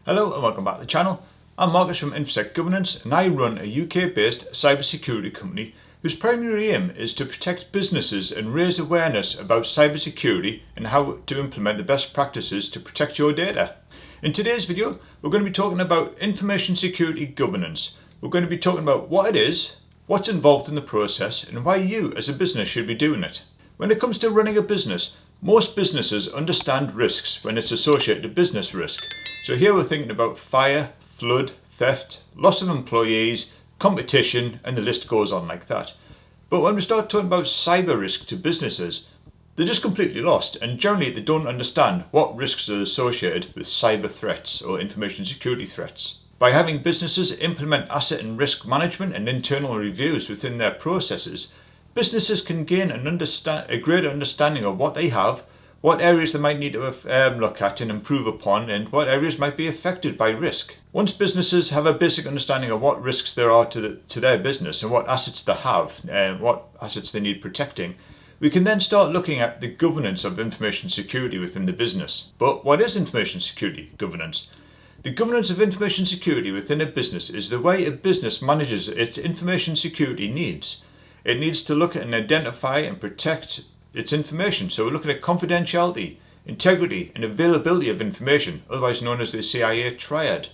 Hello and welcome back to the channel. I'm Marcus from InfoSec Governance and I run a UK-based cybersecurity company whose primary aim is to protect businesses and raise awareness about cybersecurity and how to implement the best practices to protect your data. In today's video, we're going to be talking about information security governance. We're going to be talking about what it is, what's involved in the process, and why you as a business should be doing it. When it comes to running a business, most businesses understand risks when it's associated to business risk. So here we're thinking about fire, flood, theft, loss of employees, competition, and the list goes on like that. But when we start talking about cyber risk to businesses, they're just completely lost, and generally they don't understand what risks are associated with cyber threats or information security threats. By having businesses implement asset and risk management and internal reviews within their processes, businesses can gain a greater understanding of what they have, what areas they might need to look at and improve upon, and what areas might be affected by risk. Once businesses have a basic understanding of what risks there are to their business and what assets they have and what assets they need protecting, we can then start looking at the governance of information security within the business. But what is information security governance? The governance of information security within a business is the way a business manages its information security needs. It needs to look at and identify and protect its information. So we're looking at confidentiality, integrity, and availability of information, otherwise known as the CIA triad.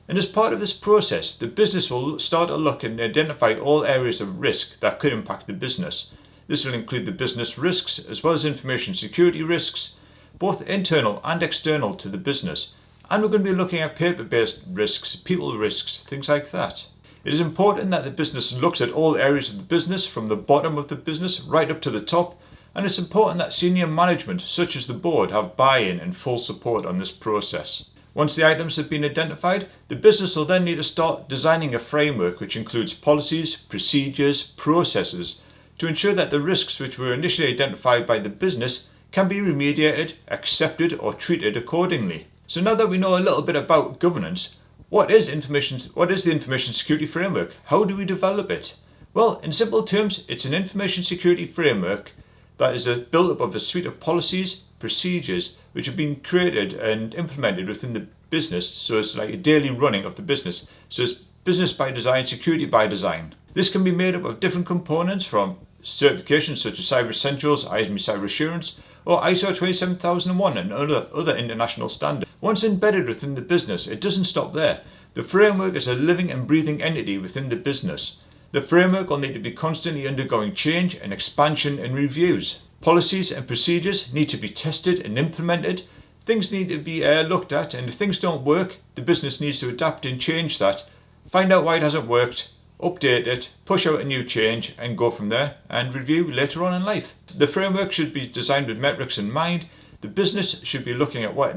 And as part of this process, the business will start to look and identify all areas of risk that could impact the business. This will include the business risks as well as information security risks, both internal and external to the business. And we're going to be looking at paper-based risks, people risks, things like that. It is important that the business looks at all areas of the business from the bottom of the business right up to the top, and it's important that senior management, such as the board, have buy-in and full support on this process. Once the items have been identified, the business will then need to start designing a framework which includes policies, procedures, processes to ensure that the risks which were initially identified by the business can be remediated, accepted, or treated accordingly. So now that we know a little bit about governance, what is the information security framework? How do we develop it? Well, in simple terms, it's an information security framework that is built up of a suite of policies, procedures, which have been created and implemented within the business, so it's like a daily running of the business. So it's business by design, security by design. This can be made up of different components from certifications such as Cyber Essentials, ISME Cyber Assurance, or ISO 27001 and other international standards. Once embedded within the business, it doesn't stop there. The framework is a living and breathing entity within the business. The framework will need to be constantly undergoing change and expansion and reviews. Policies and procedures need to be tested and implemented. Things need to be looked at, and if things don't work, the business needs to adapt and change that, find out why it hasn't worked, update it, push out a new change, and go from there and review later on in life. The framework should be designed with metrics in mind. The business should be looking at what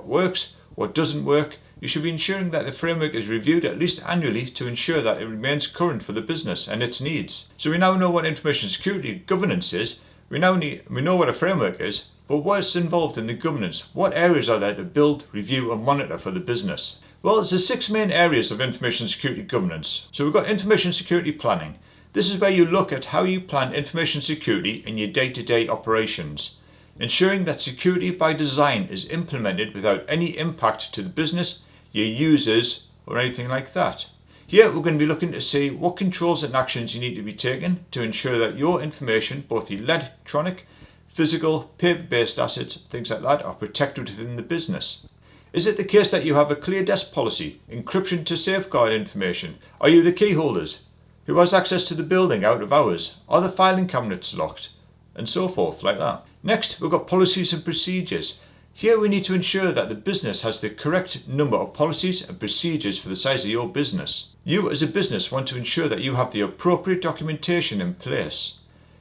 works, what doesn't work. You should be ensuring that the framework is reviewed at least annually to ensure that it remains current for the business and its needs. So we now know what information security governance is. We know what a framework is, but what's involved in the governance? What areas are there to build, review, and monitor for the business? Well, there's 6 main areas of information security governance. So we've got information security planning. This is where you look at how you plan information security in your day-to-day operations, ensuring that security by design is implemented without any impact to the business, your users, or anything like that. Here we're going to be looking to see what controls and actions you need to be taken to ensure that your information, both electronic, physical, paper-based assets, things like that, are protected within the business. Is it the case that you have a clear desk policy, encryption to safeguard information? Are you the key holders? Who has access to the building out of hours? Are the filing cabinets locked? And so forth, like that. Next, we've got policies and procedures. Here we need to ensure that the business has the correct number of policies and procedures for the size of your business. You as a business want to ensure that you have the appropriate documentation in place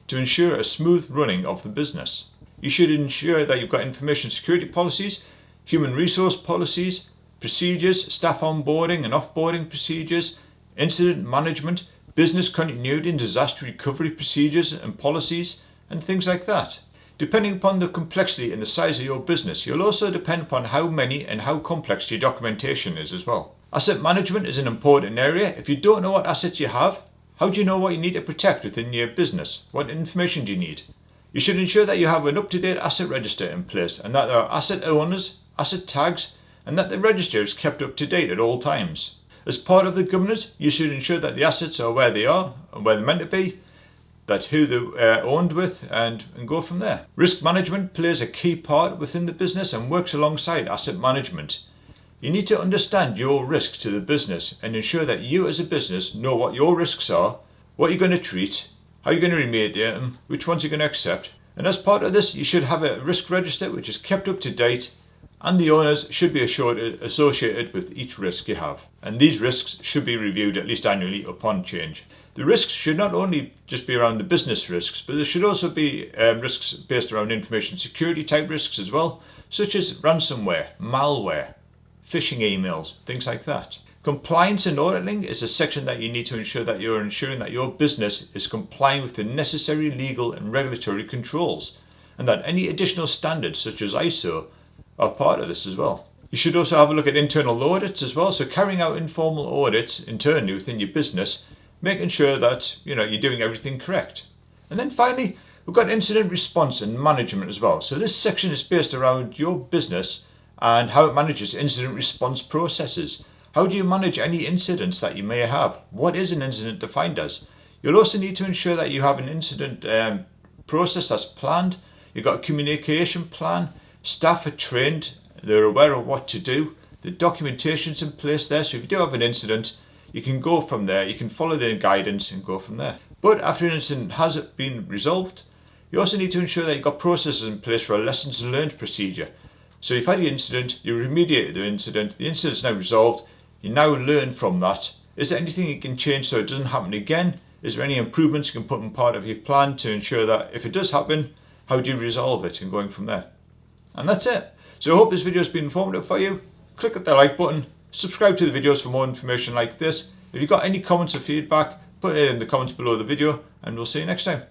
to ensure a smooth running of the business. You should ensure that you've got information security policies, human resource policies, procedures, staff onboarding and offboarding procedures, incident management, business continuity and disaster recovery procedures and policies, and things like that. Depending upon the complexity and the size of your business, you'll also depend upon how many and how complex your documentation is as well. Asset management is an important area. If you don't know what assets you have, how do you know what you need to protect within your business? What information do you need? You should ensure that you have an up-to-date asset register in place and that there are asset owners, asset tags, and that the register is kept up to date at all times. As part of the governance, you should ensure that the assets are where they are and where they're meant to be, that who they're owned with, and go from there. Risk management plays a key part within the business and works alongside asset management. You need to understand your risk to the business and ensure that you as a business know what your risks are, what you're going to treat, how you're going to remediate them, which ones you're going to accept. And as part of this, you should have a risk register which is kept up to date, and the owners should be associated with each risk you have. And these risks should be reviewed at least annually upon change. The risks should not only just be around the business risks, but there should also be risks based around information security type risks as well, such as ransomware, malware, phishing emails, things like that. Compliance and auditing is a section that you need to ensure that you're ensuring that your business is complying with the necessary legal and regulatory controls, and that any additional standards such as ISO are part of this as well. You should also have a look at internal audits as well, so carrying out informal audits internally within your business, making sure that you're doing everything correct. And then finally, we've got incident response and management as well. So this section is based around your business and how it manages incident response processes. How do you manage any incidents that you may have? What is an incident defined as? You'll also need to ensure that you have an incident process that's planned. You've got a communication plan. Staff are trained. They're aware of what to do. The documentation's in place there. So if you do have an incident, you can go from there. You can follow the guidance and go from there. But after an incident has been resolved, you also need to ensure that you've got processes in place for a lessons learned procedure. So you've had the incident, you remediated the incident is now resolved, you now learn from that. Is there anything you can change so it doesn't happen again? Is there any improvements you can put in part of your plan to ensure that if it does happen, how do you resolve it, and going from there? And that's it. So I hope this video has been informative for you. Click at the like button, subscribe to the videos for more information like this. If you've got any comments or feedback, put it in the comments below the video, and we'll see you next time.